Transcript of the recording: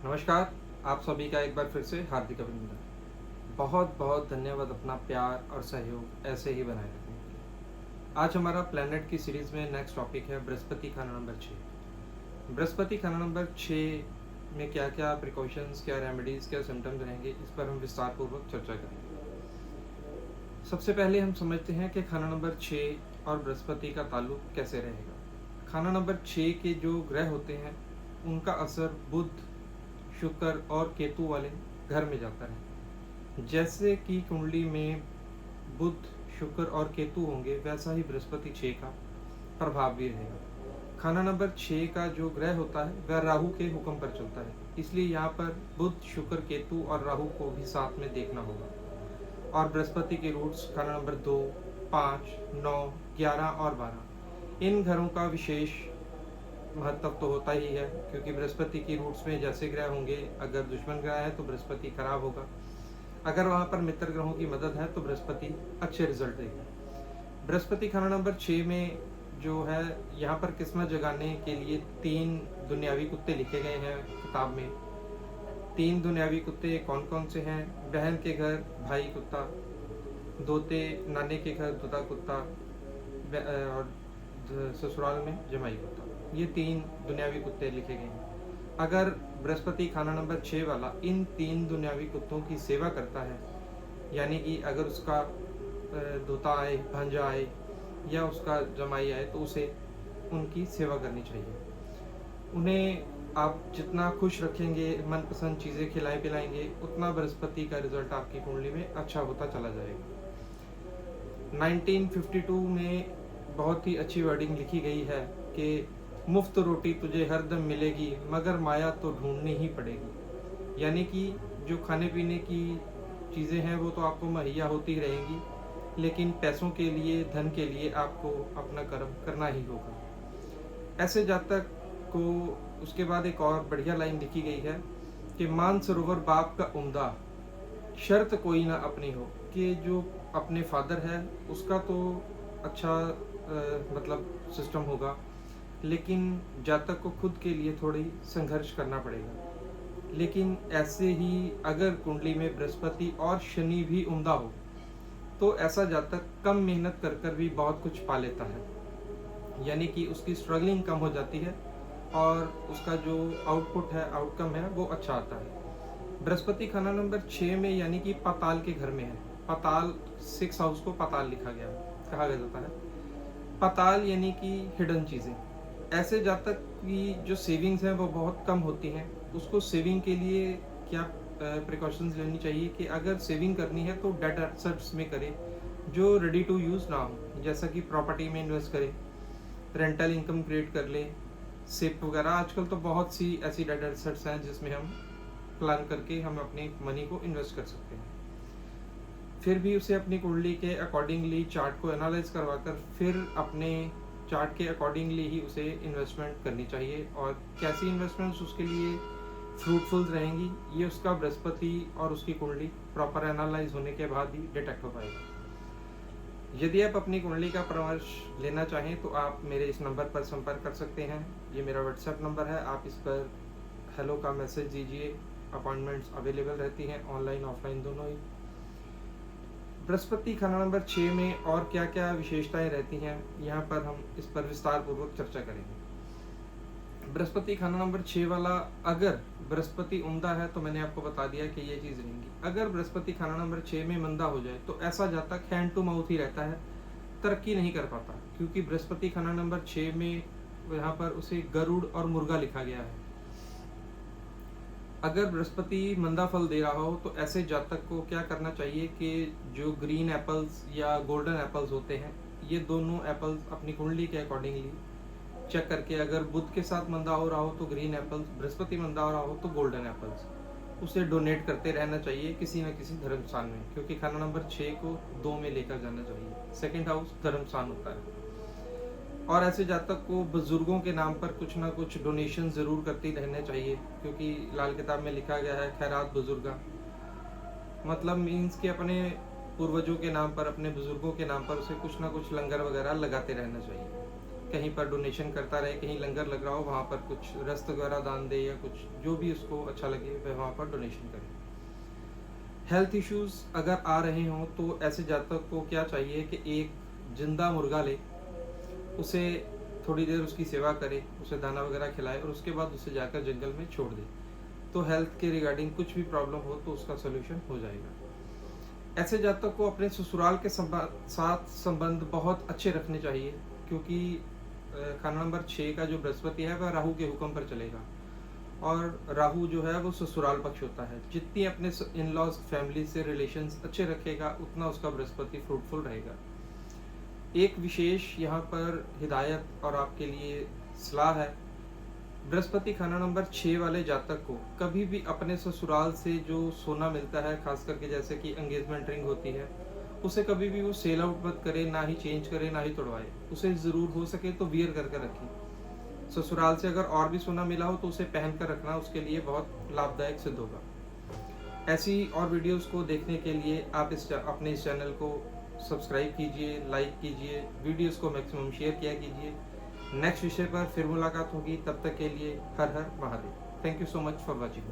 नमस्कार। आप सभी का एक बार फिर से हार्दिक अभिनंदन। बहुत बहुत धन्यवाद अपना प्यार और सहयोग ऐसे ही बनाए रखने के लिए। आज हमारा प्लैनेट की सीरीज़ में नेक्स्ट टॉपिक है बृहस्पति खाना नंबर 6। बृहस्पति खाना नंबर 6 में क्या क्या प्रिकॉशंस, क्या रेमेडीज़, क्या सिम्टम्स रहेंगे, इस पर हम विस्तार पूर्वक चर्चा करेंगे। सबसे पहले हम समझते हैं कि खाना नंबर 6 और बृहस्पति का ताल्लुक कैसे रहेगा। खाना नंबर 6 के जो ग्रह होते हैं उनका असर बुध, शुक्र और केतु वाले घर में जाता है। जैसे कि कुंडली में बुध, शुक्र और केतु होंगे, वैसा ही बृहस्पति 6 का प्रभाव भी रहेगा। खाना नंबर 6 का जो ग्रह होता है वह राहु के हुक्म पर चलता है, इसलिए यहाँ पर बुध, शुक्र, केतु और राहु को भी साथ में देखना होगा। और बृहस्पति के रूट्स खाना नंबर 2, 5, 9, 11 और 12 इन घरों का विशेष महत्व तो होता ही है, क्योंकि बृहस्पति की रूट्स में जैसे ग्रह होंगे, अगर दुश्मन ग्रह है तो बृहस्पति खराब होगा, अगर वहाँ पर मित्र ग्रहों की मदद है तो बृहस्पति अच्छे रिजल्ट देगा। बृहस्पति खाना नंबर 6 में जो है, यहाँ पर किस्मत जगाने के लिए 3 दुनियावी कुत्ते लिखे गए हैं किताब में। 3 दुनियावी कुत्ते कौन कौन से हैं? बहन के घर भाई कुत्ता, दोते नाने के घर दुदा कुत्ता, और ससुराल में जमाई कुत्ता। ये 3 दुनियावी कुत्ते लिखे गए हैं। अगर बृहस्पति खाना नंबर 6 वाला इन 3 दुनियावी कुत्तों की सेवा करता है, यानी कि अगर उसका दोता आए, भांजा आए या उसका जमाई आए तो उसे उनकी सेवा करनी चाहिए। उन्हें आप जितना खुश रखेंगे, मनपसंद चीज़ें खिलाएं पिलाएंगे, उतना बृहस्पति का रिजल्ट आपकी कुंडली में अच्छा होता चला जाएगा। 1952 में बहुत ही अच्छी वर्डिंग लिखी गई है कि मुफ्त रोटी तुझे हर दम मिलेगी, मगर माया तो ढूंढनी ही पड़ेगी। यानी कि जो खाने पीने की चीज़ें हैं वो तो आपको मुहैया होती रहेंगी, लेकिन पैसों के लिए, धन के लिए आपको अपना कर्म करना ही होगा। ऐसे जातक को उसके बाद एक और बढ़िया लाइन लिखी गई है कि मान सरोवर बाप का उम्दा, शर्त कोई ना अपनी हो। कि जो अपने फादर है उसका तो अच्छा मतलब सिस्टम होगा, लेकिन जातक को खुद के लिए थोड़ी संघर्ष करना पड़ेगा। लेकिन ऐसे ही अगर कुंडली में बृहस्पति और शनि भी उम्दा हो तो ऐसा जातक कम मेहनत कर कर भी बहुत कुछ पा लेता है, यानी कि उसकी स्ट्रगलिंग कम हो जाती है और उसका जो आउटपुट है, आउटकम है, वो अच्छा आता है। बृहस्पति खाना नंबर 6 में यानी कि पाताल के घर में है। पाताल 6 हाउस को पाताल लिखा गया कहा जाता है। पाताल यानी कि हिडन चीज़ें। ऐसे जातक की जो सेविंग्स हैं वो बहुत कम होती हैं। उसको सेविंग के लिए क्या प्रिकॉशंस लेनी चाहिए कि अगर सेविंग करनी है तो डेट एसेट्स में करें जो रेडी टू यूज़ ना हो, जैसा कि प्रॉपर्टी में इन्वेस्ट करें, रेंटल इनकम क्रिएट कर ले, सिप वगैरह। आजकल तो बहुत सी ऐसी डेट एसेट्स हैं जिसमें हम प्लान करके हम अपनी मनी को इन्वेस्ट कर सकते हैं। फिर भी उसे अपनी कुंडली के अकॉर्डिंगली चार्ट को एनालाइज करवाकर फिर अपने चार्ट के अकॉर्डिंगली ही उसे इन्वेस्टमेंट करनी चाहिए। और कैसी इन्वेस्टमेंट्स उसके लिए फ्रूटफुल रहेंगी, ये उसका बृहस्पति और उसकी कुंडली प्रॉपर एनालाइज होने के बाद ही डिटेक्ट हो पाएगा। यदि आप अपनी कुंडली का परामर्श लेना चाहें तो आप मेरे इस नंबर पर संपर्क कर सकते हैं। ये मेरा व्हाट्सएप नंबर है, आप इस पर हेलो का मैसेज दीजिए। अपॉइंटमेंट्स अवेलेबल रहती हैं, ऑनलाइन ऑफलाइन दोनों ही। बृहस्पति खाना नंबर 6 में और क्या क्या विशेषताएं रहती हैं, यहाँ पर हम इस पर विस्तार पूर्वक चर्चा करेंगे। बृहस्पति खाना नंबर 6 वाला, अगर बृहस्पति उम्दा है तो मैंने आपको बता दिया कि ये चीज़ रहेंगी। अगर बृहस्पति खाना नंबर 6 में मंदा हो जाए तो ऐसा जातक हैंड टू माउथ ही रहता है, तरक्की नहीं कर पाता, क्योंकि बृहस्पति खाना नंबर 6 में यहाँ पर उसे गरुड़ और मुर्गा लिखा गया है। अगर बृहस्पति मंदा फल दे रहा हो तो ऐसे जातक को क्या करना चाहिए कि जो ग्रीन एप्पल्स या गोल्डन एप्पल्स होते हैं, ये दोनों एप्पल्स अपनी कुंडली के अकॉर्डिंगली चेक करके, अगर बुध के साथ मंदा हो रहा हो तो ग्रीन एप्पल्स, बृहस्पति मंदा हो रहा हो तो गोल्डन एप्पल्स, उसे डोनेट करते रहना चाहिए किसी न किसी धर्म स्थान में, क्योंकि खाना नंबर 6 को 2 में लेकर जाना चाहिए। सेकंड हाउस धर्म स्थान होता है। और ऐसे जातक को बुजुर्गों के नाम पर कुछ ना कुछ डोनेशन ज़रूर करते रहने चाहिए, क्योंकि लाल किताब में लिखा गया है खैरात बुजुर्गा, मतलब मीन्स कि अपने पूर्वजों के नाम पर, अपने बुजुर्गों के नाम पर उसे कुछ ना कुछ लंगर वगैरह लगाते रहना चाहिए। कहीं पर डोनेशन करता रहे, कहीं लंगर लग रहा हो वहाँ पर कुछ रस्त वगैरह दान दे, या कुछ जो भी उसको अच्छा लगे वह वहाँ पर डोनेशन करे। हेल्थ इश्यूज़ अगर आ रहे हों तो ऐसे जातक को क्या चाहिए कि एक जिंदा मुर्गा ले, उसे थोड़ी देर उसकी सेवा करे, उसे दाना वगैरह खिलाए और उसके बाद उसे जाकर जंगल में छोड़ दे। तो हेल्थ के रिगार्डिंग कुछ भी प्रॉब्लम हो तो उसका सोल्यूशन हो जाएगा। ऐसे जातक को अपने ससुराल के साथ संबंध बहुत अच्छे रखने चाहिए, क्योंकि खाना नंबर 6 का जो बृहस्पति है वह राहु के हुक्म पर चलेगा, और राहु जो है वो ससुराल पक्ष होता है। जितनी अपने इन लॉज फैमिली से रिलेशंस अच्छे रखेगा उतना उसका बृहस्पति फ्रूटफुल रहेगा। एक विशेष यहाँ पर हिदायत और आपके लिए सलाह है, बृहस्पति खाना नंबर 6 वाले जातक को कभी भी अपने ससुराल से जो सोना मिलता है, खास करके जैसे कि एंगेजमेंट रिंग होती है, उसे कभी भी वो सेल आउट मत करे, ना ही चेंज करे, ना ही तोड़वाए। उसे ज़रूर हो सके तो वियर करके रखें। ससुराल से अगर और भी सोना मिला हो तो उसे पहन कर रखना उसके लिए बहुत लाभदायक सिद्ध होगा। ऐसी और वीडियोस को देखने के लिए आप अपने इस चैनल को सब्सक्राइब कीजिए, लाइक कीजिए, वीडियोस को मैक्सिमम शेयर किया कीजिए। नेक्स्ट विषय पर फिर मुलाकात होगी, तब तक के लिए Har Har Mahadev. Thank you so much for watching.